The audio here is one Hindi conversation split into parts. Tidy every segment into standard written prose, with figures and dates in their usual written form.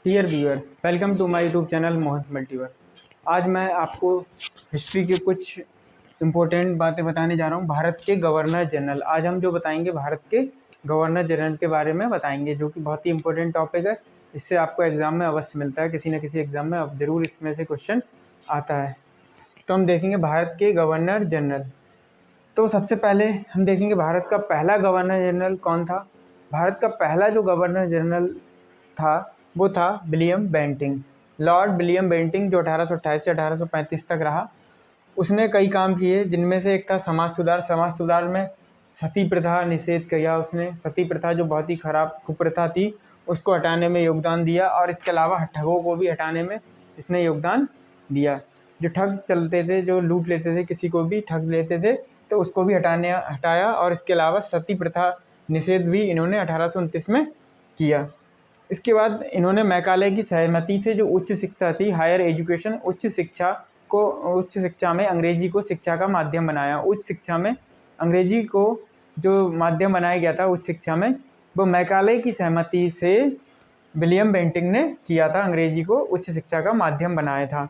Dear viewers, welcome to my YouTube channel Mohan's multiverse. आज मैं आपको हिस्ट्री के कुछ इम्पोर्टेंट बातें बताने जा रहा हूँ। भारत के गवर्नर जनरल, आज हम जो बताएंगे भारत के गवर्नर जनरल के बारे में बताएंगे, जो कि बहुत ही इंपॉर्टेंट टॉपिक है। इससे आपको एग्ज़ाम में अवश्य मिलता है, किसी न किसी एग्ज़ाम में अब ज़रूर इसमें से क्वेश्चन आता है। तो हम देखेंगे भारत के गवर्नर जनरल। तो सबसे पहले हम देखेंगे भारत का पहला गवर्नर जनरल कौन था। भारत का पहला जो गवर्नर जनरल था वो था William Bentinck, lord William Bentinck, जो 1828 से 1835 तक रहा। उसने कई काम किए, जिनमें से एक था समाज सुधार। समाज सुधार में सती प्रथा निषेध किया उसने। सती प्रथा जो बहुत ही खराब कुप्रथा थी, उसको हटाने में योगदान दिया। और इसके अलावा ठगों को भी हटाने में इसने योगदान दिया। जो ठग चलते थे, जो लूट लेते थे, किसी को भी ठग लेते थे, तो उसको भी हटाया। और इसके अलावा सती प्रथा निषेध भी इन्होंने 1829 में किया। इसके बाद इन्होंने मैकाले की सहमति से जो उच्च शिक्षा थी, हायर एजुकेशन, उच्च शिक्षा में अंग्रेजी को शिक्षा का माध्यम बनाया। उच्च शिक्षा में अंग्रेजी को जो माध्यम बनाया गया था उच्च शिक्षा में, वो मैकाले की सहमति से विलियम बेंटिंग ने किया था। अंग्रेजी को उच्च शिक्षा का माध्यम बनाया था,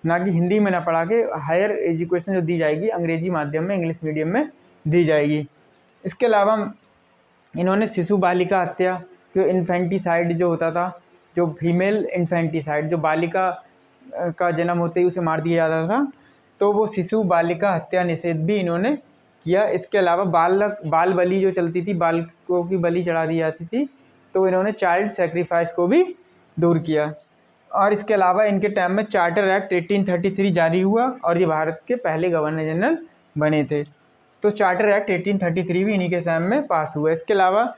ना कि हिंदी में ना पढ़ा के हायर एजुकेशन जो दी जाएगी अंग्रेजी माध्यम में, इंग्लिश मीडियम में दी जाएगी। इसके अलावा इन्होंने शिशु बालिका हत्या, जो इन्फेंटिसाइड जो होता था, जो फीमेल इन्फेंटिसाइड, जो बालिका का जन्म होते ही उसे मार दिया जाता था, तो वो शिशु बालिका हत्या निषेध भी इन्होंने किया। इसके अलावा बाल बलि जो चलती थी, बालकों की बलि चढ़ा दी जाती थी, तो इन्होंने चाइल्ड सेक्रीफाइस को भी दूर किया। और इसके अलावा इनके टाइम में चार्टर एक्ट 1833 जारी हुआ और ये भारत के पहले गवर्नर जनरल बने थे। तो चार्टर एक्ट 1833 भी इन्हीं के टाइम में पास हुआ। इसके अलावा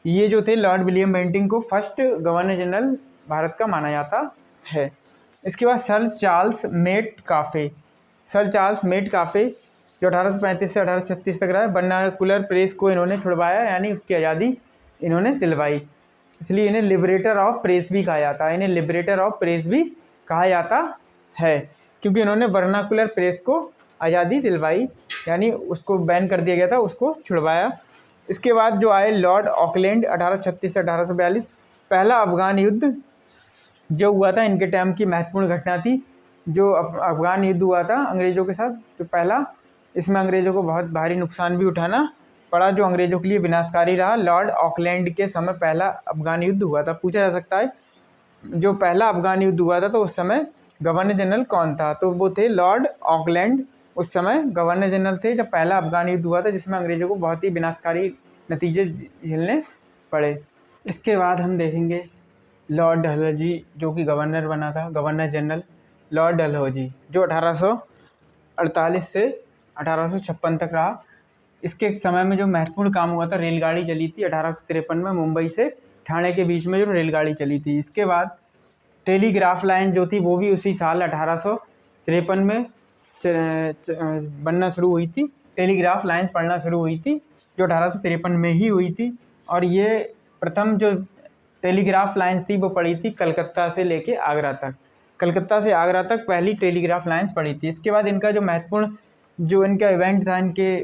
ये जो थे लॉर्ड विलियम बेंटिंग को फर्स्ट गवर्नर जनरल भारत का माना जाता है। इसके बाद सर चार्ल्स मेटकाफे, सर चार्ल्स मेटकाफे जो 1835 से 1836 तक रहा। वर्नाकुलर प्रेस को इन्होंने छुड़वाया, यानी उसकी आज़ादी इन्होंने दिलवाई। इसलिए इन्हें लिबरेटर ऑफ प्रेस भी कहा जाता है। इन्हें लिबरेटर ऑफ प्रेस भी कहा जाता है, क्योंकि इन्होंने वर्नाकुलर प्रेस को आज़ादी दिलवाई, यानी उसको बैन कर दिया गया था, उसको छुड़वाया। इसके बाद जो आए लॉर्ड ऑकलैंड 1836 से 1842, पहला अफ़गान युद्ध जो हुआ था, इनके टाइम की महत्वपूर्ण घटना थी। जो अफ़गान युद्ध हुआ था अंग्रेज़ों के साथ, जो पहला, इसमें अंग्रेज़ों को बहुत भारी नुकसान भी उठाना पड़ा, जो अंग्रेज़ों के लिए विनाशकारी रहा। लॉर्ड ऑकलैंड के समय पहला अफ़गान युद्ध हुआ था। पूछा जा सकता है जो पहला अफ़गान युद्ध हुआ था तो उस समय गवर्नर जनरल कौन था, तो वो थे लॉर्ड ऑकलैंड। उस समय गवर्नर जनरल थे जब पहला अफ़गान युद्ध हुआ था, जिसमें अंग्रेज़ों को बहुत ही विनाशकारी नतीजे झेलने पड़े। इसके बाद हम देखेंगे लॉर्ड डलहौजी, जो कि गवर्नर बना था, गवर्नर जनरल लॉर्ड डलहौजी, जो 1848 से 1856 तक रहा। इसके समय में जो महत्वपूर्ण काम हुआ था, रेलगाड़ी चली थी 1853 में, मुंबई से ठाणे के बीच में जो रेलगाड़ी चली थी। इसके बाद टेलीग्राफ लाइन जो थी वो भी उसी साल 1853 में बनना शुरू हुई थी। टेलीग्राफ लाइन्स पढ़ना शुरू हुई थी, जो 1853 में ही हुई थी। और ये प्रथम जो टेलीग्राफ लाइन्स थी वो पड़ी थी कलकत्ता से लेके आगरा तक। कलकत्ता से आगरा तक पहली टेलीग्राफ लाइन्स पड़ी थी। इसके बाद इनका जो महत्वपूर्ण जो इनका इवेंट था इनके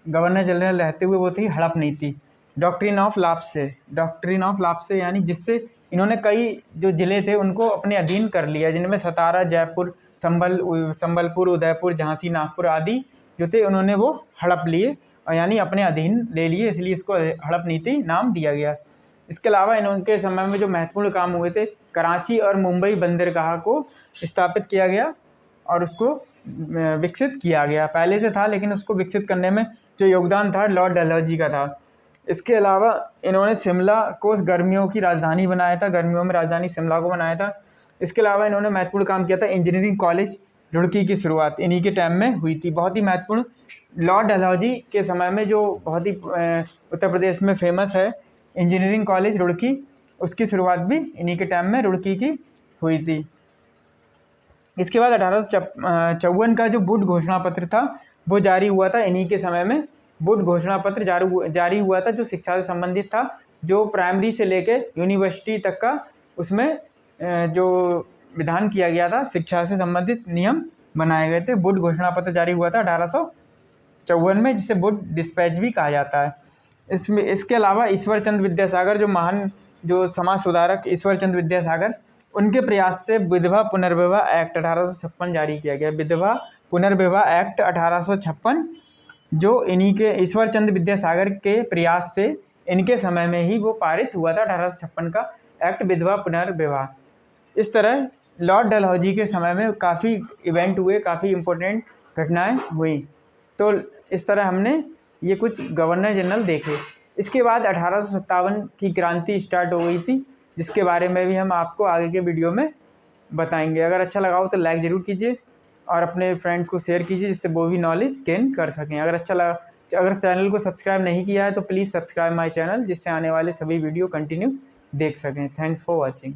गवर्नर जनरल रहते हुए, वो थी हड़प नीति, डॉक्ट्रिन ऑफ लाप्से। डॉक्ट्रिन ऑफ लाप्से यानी जिससे इन्होंने कई जो ज़िले थे उनको अपने अधीन कर लिया, जिनमें सतारा, जयपुर, संबलपुर, उदयपुर, झांसी, नागपुर आदि जो थे उन्होंने वो हड़प लिए, और यानी अपने अधीन ले लिए, इसलिए इसको हड़प नीति नाम दिया गया। इसके अलावा इनके समय में जो महत्वपूर्ण काम हुए थे, कराची और मुंबई बंदरगाह को स्थापित किया गया और उसको विकसित किया गया। पहले से था लेकिन उसको विकसित करने में जो योगदान था लॉर्ड डलहौजी का था। इसके अलावा इन्होंने शिमला को गर्मियों की राजधानी बनाया था, गर्मियों में राजधानी शिमला को बनाया था। इसके अलावा इन्होंने महत्वपूर्ण काम किया था, इंजीनियरिंग कॉलेज रुड़की की शुरुआत इन्हीं के टाइम में हुई थी, बहुत ही महत्वपूर्ण। लॉर्ड डलहौजी के समय में जो बहुत ही उत्तर प्रदेश में फेमस है इंजीनियरिंग कॉलेज रुड़की, उसकी शुरुआत भी इन्हीं के टाइम में रुड़की की हुई थी। इसके बाद 1854 का जो वुड घोषणा पत्र था वो जारी हुआ था इन्हीं के समय में। वुड घोषणा पत्र जारी हुआ था, जो शिक्षा से संबंधित था, जो प्राइमरी से लेके यूनिवर्सिटी तक का उसमें जो विधान किया गया था, शिक्षा से संबंधित नियम बनाए गए थे। वुड घोषणा पत्र जारी हुआ था 1854 में, जिसे वुड डिस्पैच भी कहा जाता है। इसके अलावा ईश्वर चंद्र विद्यासागर, जो महान जो समाज सुधारक ईश्वर चंद्र विद्यासागर, उनके प्रयास से विधवा पुनर्विवाह एक्ट 1856 जारी किया गया। विधवा पुनर्विवाह एक्ट 1856 जो इन्हीं के ईश्वर चंद्र विद्यासागर के प्रयास से इनके समय में ही वो पारित हुआ था 1856 का एक्ट विधवा पुनर्विवाह। इस तरह लॉर्ड डलहौजी के समय में काफ़ी इवेंट हुए, काफ़ी इम्पोर्टेंट घटनाएं हुई। तो इस तरह हमने ये कुछ गवर्नर जनरल देखे। इसके बाद 1857 की क्रांति स्टार्ट हो गई थी, जिसके बारे में भी हम आपको आगे के वीडियो में बताएंगे। अगर अच्छा लगा हो तो लाइक ज़रूर कीजिए और अपने फ्रेंड्स को शेयर कीजिए, जिससे वो भी नॉलेज गेन कर सकें। अगर अच्छा लगा, अगर चैनल को सब्सक्राइब नहीं किया है तो प्लीज़ सब्सक्राइब माय चैनल, जिससे आने वाले सभी वीडियो कंटिन्यू देख सकें। Thanks for watching.